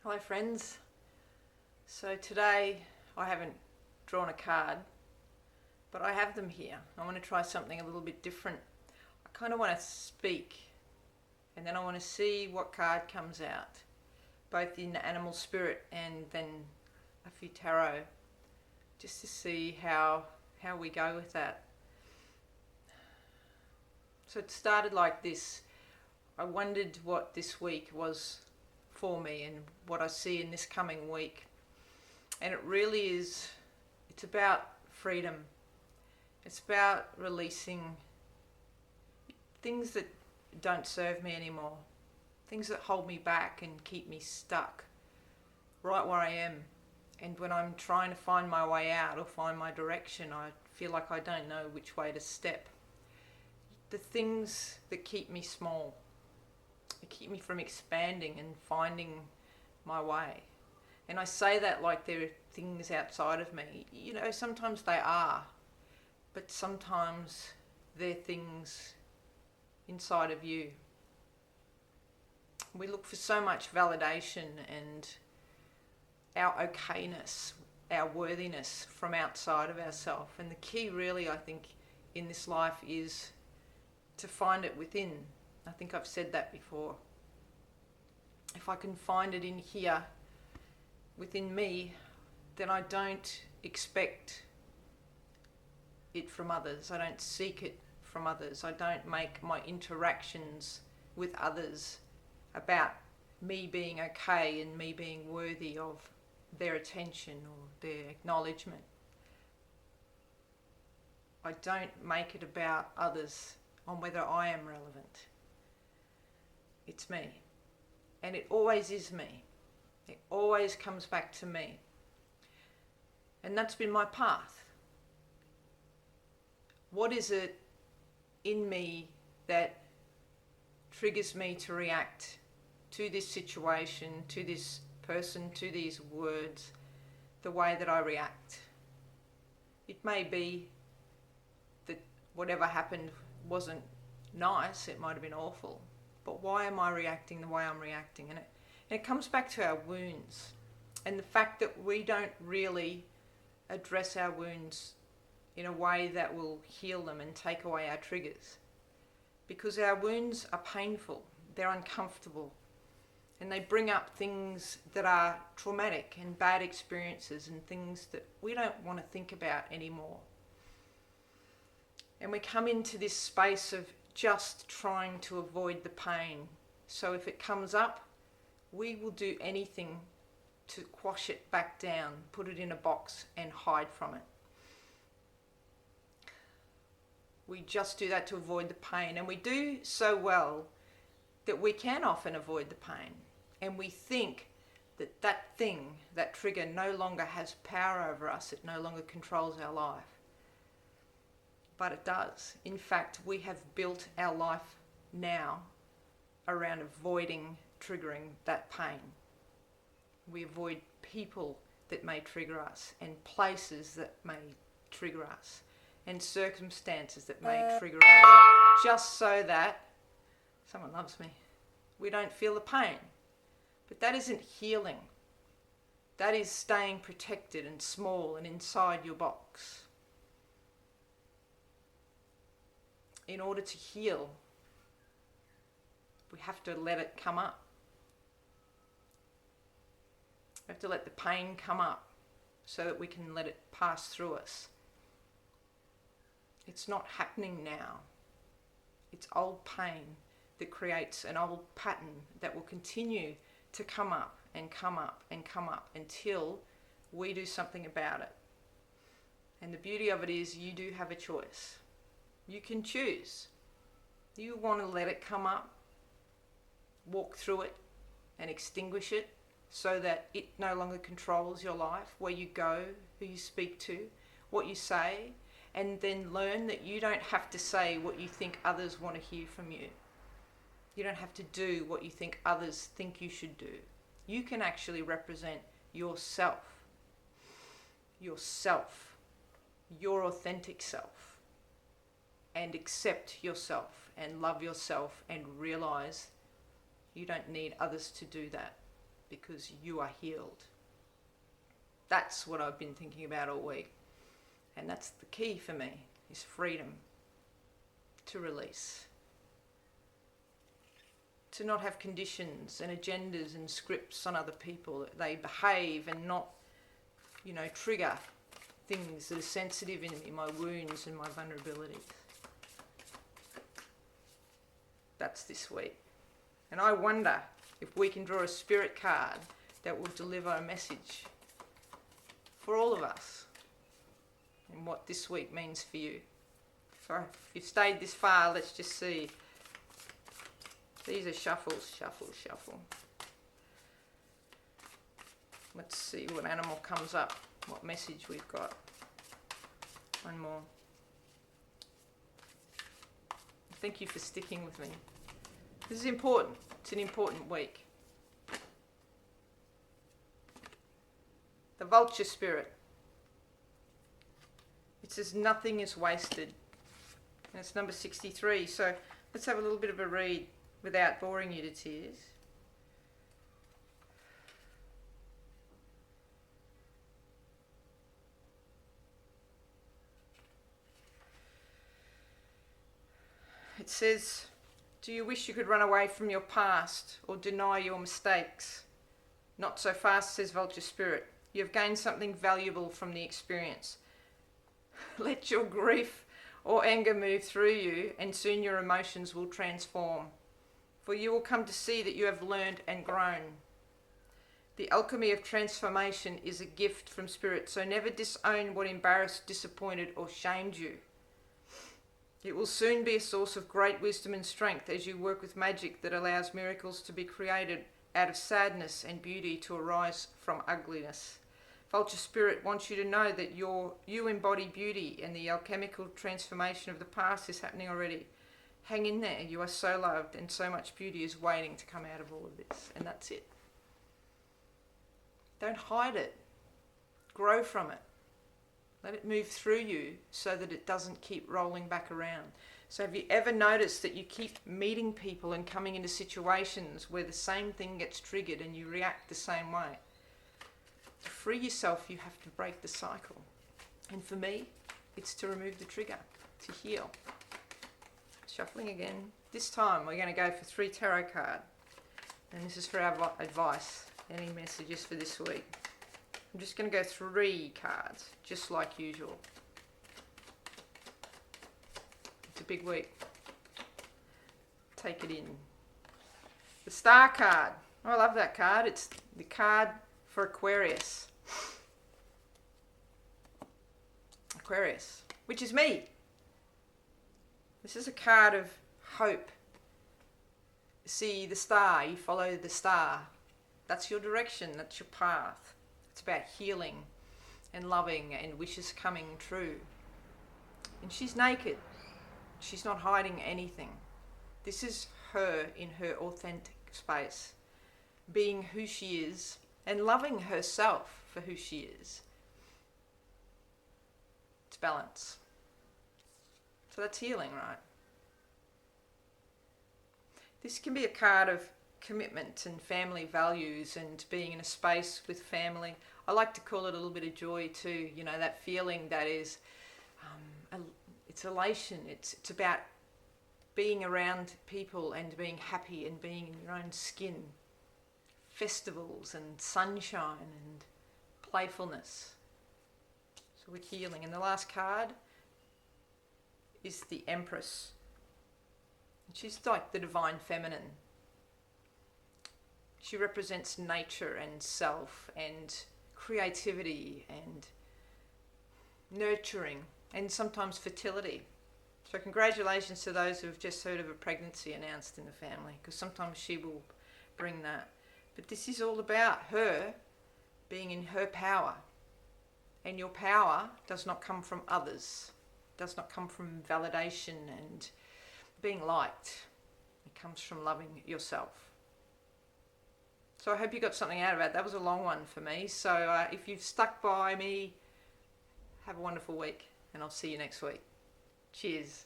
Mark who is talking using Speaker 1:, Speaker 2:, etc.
Speaker 1: Hello friends. So today I haven't drawn a card, but I have them here. I want to try something a little bit different. I kind of want to speak and then I want to see what card comes out, both in animal spirit and then a few tarot, just to see how we go with that. So it started like this. I wondered what this week was for me and what I see in this coming week. And it really is, it's about freedom. It's about releasing things that don't serve me anymore, things that hold me back and keep me stuck right where I am. And when I'm trying to find my way out or find my direction, I feel like I don't know which way to step. The things that keep me small, that keep me from expanding and finding my way. And I say that like there are things outside of me. You know, sometimes they are, but sometimes they're things inside of you. We look for so much validation and our okayness, our worthiness from outside of ourselves. And the key really, I think, in this life is to find it within. I think I've said that before. If I can find it in here, within me, then I don't expect it from others. I don't seek it from others. I don't make my interactions with others about me being okay and me being worthy of their attention or their acknowledgement. I don't make it about others on whether I am relevant. It's me. And it always is me. It always comes back to me. And that's been my path. What is it in me that triggers me to react to this situation, to this person, to these words, the way that I react? It may be that whatever happened wasn't nice, it might have been awful, but why am I reacting the way I'm reacting? And it comes back to our wounds and the fact that we don't really address our wounds in a way that will heal them and take away our triggers. Because our wounds are painful, they're uncomfortable, and they bring up things that are traumatic and bad experiences and things that we don't want to think about anymore. And we come into this space of just trying to avoid the pain. So if it comes up, we will do anything to quash it back down, put it in a box and hide from it. We just do that to avoid the pain, and we do so well that we can often avoid the pain. And we think that that thing, that trigger, no longer has power over us, it no longer controls our life. But it does. In fact, we have built our life now around avoiding triggering that pain. We avoid people that may trigger us, and places that may trigger us, and circumstances that may trigger us, just so that, someone loves me, we don't feel the pain. But that isn't healing. That is staying protected and small and inside your box. In order to heal, we have to let it come up. We have to let the pain come up so that we can let it pass through us. It's not happening now. It's old pain that creates an old pattern that will continue to come up and come up and come up until we do something about it. And the beauty of it is you do have a choice. You can choose. You want to let it come up, walk through it and extinguish it so that it no longer controls your life, where you go, who you speak to, what you say, and then learn that you don't have to say what you think others want to hear from you. You don't have to do what you think others think you should do. You can actually represent yourself, your authentic self, and accept yourself and love yourself and realize you don't need others to do that. because you are healed. That's what I've been thinking about all week. And that's the key for me, is freedom to release. To not have conditions and agendas and scripts on other people. They behave and not, trigger things that are sensitive in me, my wounds and my vulnerabilities. That's this week. And I wonder if we can draw a spirit card that will deliver a message for all of us and what this week means for you. So if you've stayed this far, let's just see. These are shuffles, shuffle, shuffle. Let's see what animal comes up, what message we've got. One more. Thank you for sticking with me. This is important. It's an important week. The vulture spirit. It says nothing is wasted. And it's number 63. So let's have a little bit of a read without boring you to tears. It says, do you wish you could run away from your past or deny your mistakes? Not so fast, says Vulture Spirit. You have gained something valuable from the experience. Let your grief or anger move through you, and soon your emotions will transform. For you will come to see that you have learned and grown. The alchemy of transformation is a gift from Spirit, so never disown what embarrassed, disappointed, or shamed you. It will soon be a source of great wisdom and strength as you work with magic that allows miracles to be created out of sadness and beauty to arise from ugliness. Vulture Spirit wants you to know that you embody beauty, and the alchemical transformation of the past is happening already. Hang in there. You are so loved, and so much beauty is waiting to come out of all of this. And that's it. Don't hide it. Grow from it. Let it move through you so that it doesn't keep rolling back around. So have you ever noticed that you keep meeting people and coming into situations where the same thing gets triggered and you react the same way? To free yourself, you have to break the cycle. And for me, it's to remove the trigger, to heal. Shuffling again. This time we're going to go for 3 tarot cards. And this is for our advice. Any messages for this week? I'm just going to go 3 cards, just like usual. It's a big week. Take it in. The Star card. Oh, I love that card. It's the card for Aquarius. Aquarius, which is me. This is a card of hope. See the star, you follow the star. That's your direction, that's your path. It's about healing and loving and wishes coming true. And she's naked. She's not hiding anything. This is her in her authentic space, being who she is and loving herself for who she is. It's balance. So that's healing, right? This can be a card of commitment and family values and being in a space with family. I like to call it a little bit of joy too, that feeling that is, it's elation. It's about being around people and being happy and being in your own skin. Festivals and sunshine and playfulness. So we're healing. And the last card is the Empress. She's like the divine feminine. She represents nature and self and creativity and nurturing and sometimes fertility. So congratulations to those who have just heard of a pregnancy announced in the family, because sometimes she will bring that. But this is all about her being in her power. And your power does not come from others. It does not come from validation and being liked. It comes from loving yourself. So I hope you got something out of it. That was a long one for me. So if you've stuck by me, have a wonderful week, and I'll see you next week. Cheers.